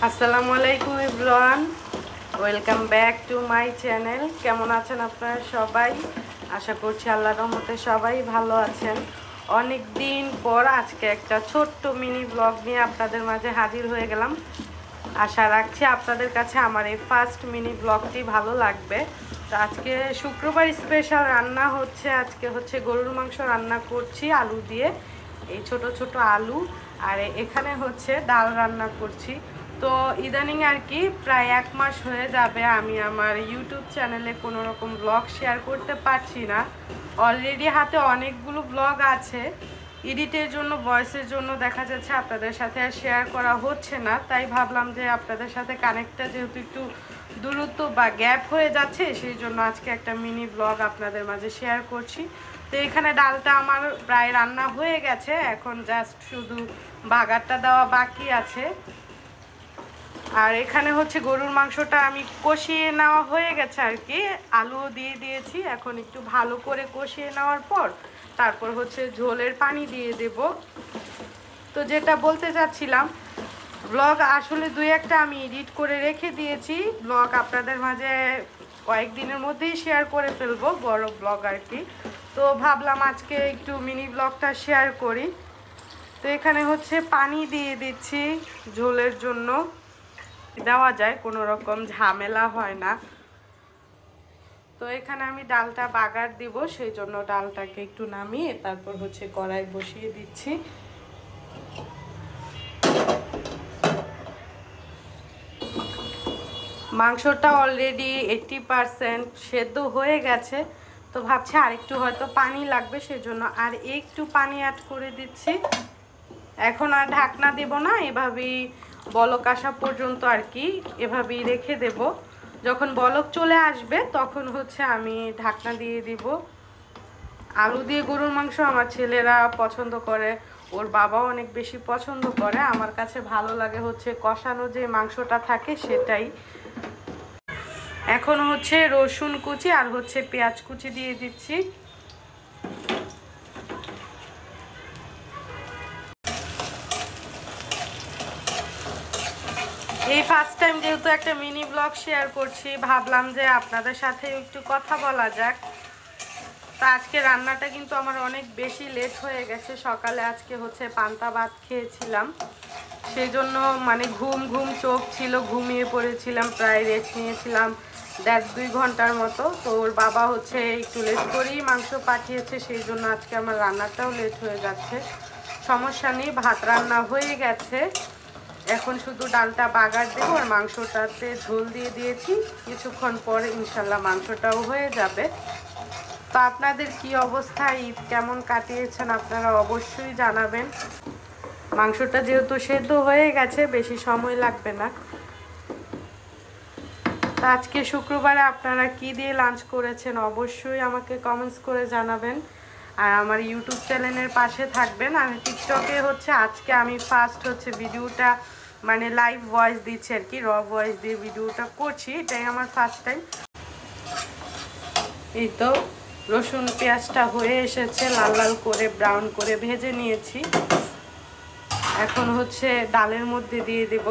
আসসালামু আলাইকুম everyone, welcome back to my channel. কেমন আছেন আপনারা সবাই? আশা করছি আল্লাহর রহমতে সবাই ভালো আছেন। অনেক দিন পর আজকে একটা ছোট্ট মিনি ব্লগ নিয়ে আপনাদের মাঝে হাজির হয়ে গেলাম। আশা রাখছি আপনাদের কাছে আমার এই ফার্স্ট মিনি ব্লগটি ভালো লাগবে। তো আজকে শুক্রবার স্পেশাল রান্না হচ্ছে। আজকে হচ্ছে গরুর মাংস রান্না করছি আলু দিয়ে, এই ছোট ছোট আলু। আর এখানে হচ্ছে ডাল রান্না করছি। তো ইদানিং আর কি প্রায় 1 মাস হয়ে যাবে আমি আমার ইউটিউব চ্যানেলে কোনো রকম ব্লগ শেয়ার করতে পারছি না। অলরেডি হাতে অনেকগুলো ব্লগ আছে, এডিটের জন্য ভয়েসের জন্য দেখা যাচ্ছে আপনাদের সাথে আর শেয়ার করা হচ্ছে না। তাই ভাবলাম যে আপনাদের সাথে কানেক্টটা যেহেতু একটু দূরত্ব বা গ্যাপ হয়ে যাচ্ছে, সেই জন্য আজকে একটা মিনি ব্লগ আপনাদের মাঝে শেয়ার করছি। তো এখানে ডালটা আমার প্রায় রান্না হয়ে গেছে, এখন জাস্ট শুধু বাগারটা দেওয়া বাকি আছে। আর এখানে হচ্ছে গরুর মাংসটা আমি কষিয়ে নেওয়া হয়ে গেছে আর কি, আলুও দিয়ে দিয়েছি। এখন একটু ভালো করে কষিয়ে নেওয়ার পর তারপর হচ্ছে ঝোলের পানি দিয়ে দেব। তো যেটা বলতে চাচ্ছিলাম, ব্লগ আসলে 2-1টা আমি এডিট করে রেখে দিয়েছি, ব্লগ আপনাদের মাঝে কয়েকদিনের মধ্যেই শেয়ার করে ফেলবো, বড় ব্লগ আর কি। তো ভাবলাম আজকে একটু মিনি ব্লগটা শেয়ার করি। তো এখানে হচ্ছে পানি দিয়ে দিচ্ছি ঝোলের জন্য, দেওয়া যায়, কোনো রকম ঝামেলা হয় না। তো এখানে আমি ডালটা বাগার দিব, সেই জন্য ডালটাকে একটু নামিয়ে তারপর হচ্ছে কড়াই বসিয়ে দিচ্ছি। মাংসটা অলরেডি 80% সেদ্ধ হয়ে গেছে। তো ভাবছি আরেকটু হয়তো পানি লাগবে, সেজন্য আর একটু পানি অ্যাড করে দিচ্ছি। এখন আর ঢাকনা দেব না, এভাবেই বলক আসা পর্যন্ত আর কি এভাবেই রেখে দেব। যখন বলক চলে আসবে তখন হচ্ছে আমি ঢাকনা দিয়ে দিব। আলু দিয়ে গরুর মাংস আমার ছেলেরা পছন্দ করে, ওর বাবাও অনেক বেশি পছন্দ করে। আমার কাছে ভালো লাগে হচ্ছে কষানো যে মাংসটা থাকে সেটাই। এখন হচ্ছে রসুন কুচি আর হচ্ছে পেঁয়াজ কুচি দিয়ে দিচ্ছি। এই ফার্স্ট টাইম যেহেতু একটা মিনি ব্লগ শেয়ার করছি, ভাবলাম যে আপনাদের সাথে একটু কথা বলা যাক। তো আজকে রান্নাটা কিন্তু আমার অনেক বেশি লেট হয়ে গেছে। সকালে আজকে হচ্ছে পান্তা ভাত খেয়েছিলাম, সেই জন্য মানে ঘুম ঘুম চোখ ছিল, ঘুমিয়ে পড়েছিলাম, প্রায় রেস্ট নিয়েছিলাম 1.5-2 ঘন্টার মতো। তো ওর বাবা হচ্ছে একটু লেট করেই মাংস পাঠিয়েছে, সেই জন্য আজকে আমার রান্নাটাও লেট হয়ে যাচ্ছে। সমস্যা নেই, ভাত রান্না হয়ে গেছে। এখন শুধু ডালটা বাগার দেবো আর মাংসটাতে ঝোল দিয়ে দিয়েছি, কিছুক্ষণ পরে ইনশাল্লাহ মাংসটাও হয়ে যাবে। তো আপনাদের কি অবস্থা, ঈদ কেমন কাটিয়েছেন আপনারা অবশ্যই জানাবেন। মাংসটা যেহেতু সেদ্ধ হয়ে গেছে, বেশি সময় লাগবে না। তো আজকে শুক্রবারে আপনারা কি দিয়ে লাঞ্চ করেছেন অবশ্যই আমাকে কমেন্টস করে জানাবেন। আর আমার ইউটিউব চ্যানেলের পাশে থাকবেন। আর টিকটকে হচ্ছে আজকে আমি ফার্স্ট হচ্ছে ভিডিওটা মানে লাইভ ভয়েস দিচ্ছি আর কি, র ভয়েস দিয়ে ভিডিওটা করছি, এটাই আমার ফার্স্ট টাইম। এই তো রসুন পেঁয়াজটা হয়ে এসেছে, লাল লাল করে ব্রাউন করে ভেজে নিয়েছি। এখন হচ্ছে ডালের মধ্যে দিয়ে দেব।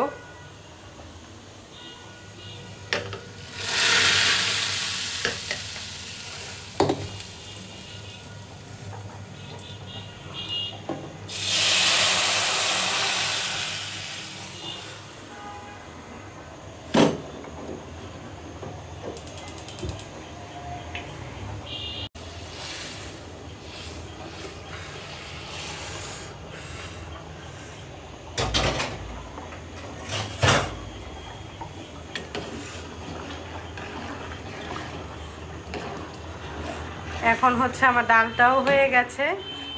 এখন হচ্ছে আমার ডালটাও হয়ে গেছে,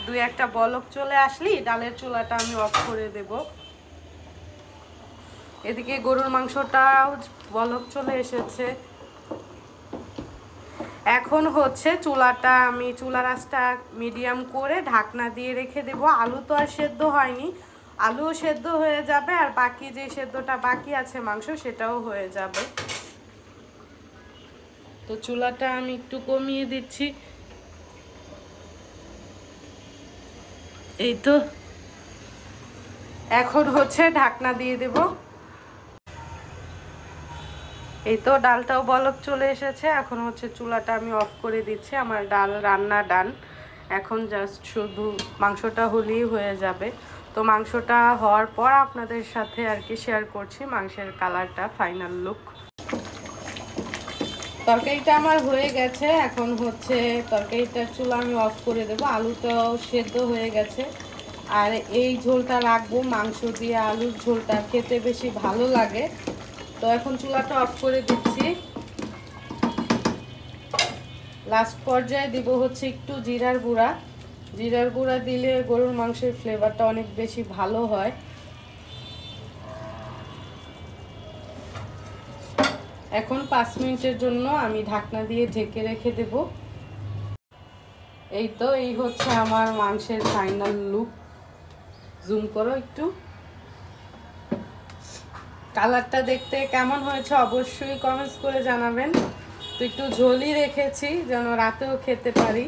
2-1টা বলক চলে আসলি ডালের চুলাটা আমি অফ করে দেব। এদিকে গরুর মাংসটাও বলক চলে এসেছে। এখন হচ্ছে চুলাটা আমি চুলার আঁচটা মিডিয়াম করে ঢাকনা দিয়ে রেখে দেব। আলু তো আর সেদ্ধ হয়নি, আলুও সেদ্ধ হয়ে যাবে আর বাকি যে সেদ্ধটা বাকি আছে মাংস সেটাও হয়ে যাবে। তো চুলাটা আমি একটু কমিয়ে দিচ্ছি। এই তো এখন হচ্ছে ঢাকনা দিয়ে দেব। এই তো ডালটাও বলক চলে এসেছে। এখন হচ্ছে চুলাটা আমি অফ করে দিচ্ছি। আমার ডাল রান্না ডান। এখন জাস্ট শুধু মাংসটা হলেই হয়ে যাবে। তো মাংসটা হওয়ার পর আপনাদের সাথে আর কি শেয়ার করছি মাংসের কালারটা, ফাইনাল লুক। তরকারিটা আমার হয়ে গেছে। এখন হচ্ছে তরকারিটার চুলা আমি অফ করে দেবো। আলুটাও সেদ্ধ হয়ে গেছে। আর এই ঝোলটা রাখবো, মাংস দিয়ে আলুর ঝোলটা খেতে বেশি ভালো লাগে। তো এখন চুলাটা অফ করে দিচ্ছি। লাস্ট পর্যায়ে দিব হচ্ছে একটু জিরার গুঁড়া। জিরার গুঁড়া দিলে গরুর মাংসের ফ্লেভারটা অনেক বেশি ভালো হয়। এখন 5 মিনিটের জন্য আমি ঢাকনা দিয়ে ঢেকে রেখে দেব। এই তো, এই হচ্ছে আমার মাংসের ফাইনাল লুক। জুম করো একটু। কালারটা দেখতে কেমন হয়েছে অবশ্যই কমেন্টস করে জানাবেন। তো একটু ঝোলই রেখেছি যেন রাতেও খেতে পারি।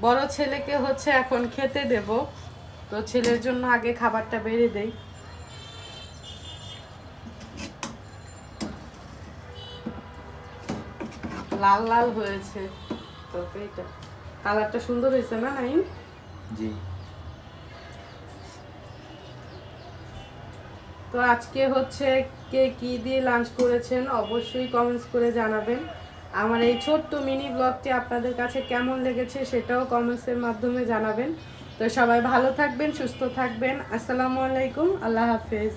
বড় ছেলেকে হচ্ছে এখন খেতে দেব। তো ছেলের জন্য আগে খাবারটা বেড়ে দেই। লাল লাল হয়েছে তরকারিটা। কালারটা সুন্দর হয়েছে না নাইম? জি। তো আজকে হচ্ছে কে কি দিয়ে লাঞ্চ করেছেন অবশ্যই কমেন্টস করে জানাবেন। আমার এই ছোট্ট মিনি ব্লগটি আপনাদের কাছে কেমন লেগেছে সেটাও কমেন্টসের মাধ্যমে জানাবেন। তো সবাই ভালো থাকবেন, সুস্থ থাকবেন। আসসালামু আলাইকুম, আল্লাহ হাফেজ।